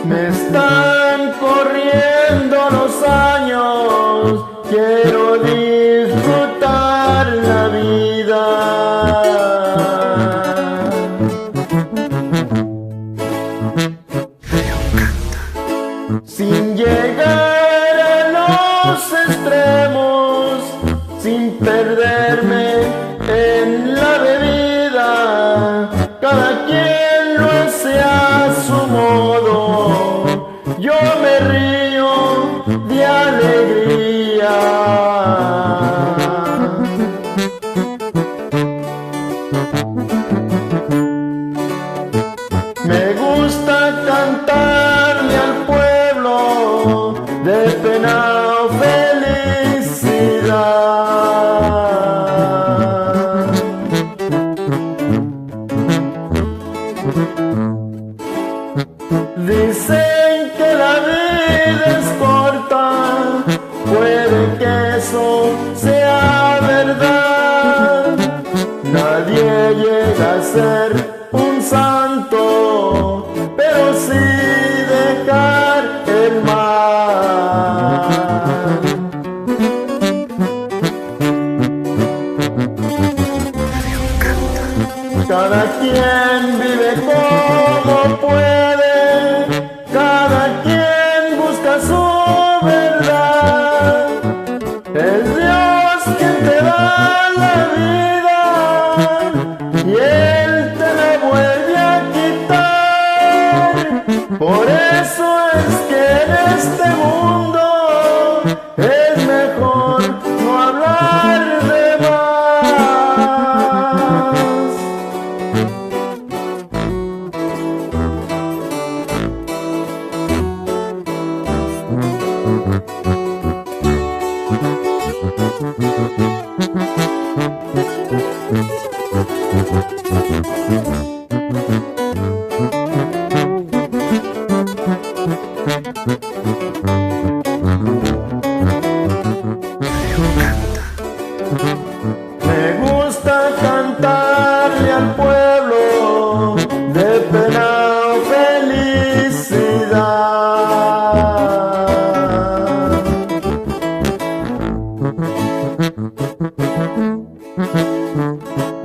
Me están corriendo los años, quiero disfrutar la vida. Sin llegar a los extremos, sin perderme en la bebida, cada quien lo hace a su modo, yo me río de alegría. Me gusta cantarle al pueblo de pena o felicidad. Dicen que la vida es corta, puede que eso sea verdad. Nadie llega a ser un santo, pero sí dejar el mal. Cada quien vive como puede, cada quien busca su verdad. Es Dios quien te da la vida y Él te la vuelve a quitar. Por eso es que en este mundo es mejor no hablar de más. Me gusta cantarle al pueblo de pena o felicidad.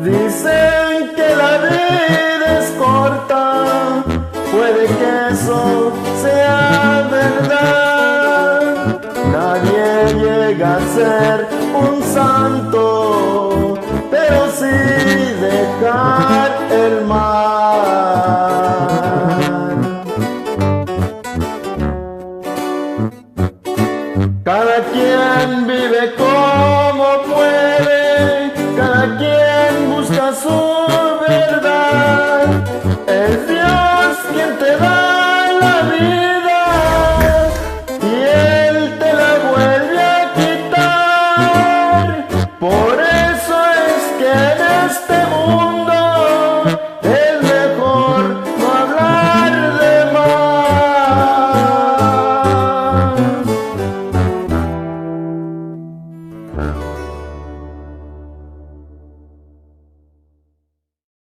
Dicen que la vida es corta, puede que eso sea verdad. Nadie llega a ser un santo, pero sí dejar el mal. Cada quien vive como puede, cada quien busca su verdad. Es Dios quien te da la vida y Él te la vuelve a quitar. Por eso es que en este mundo es mejor no hablar de más.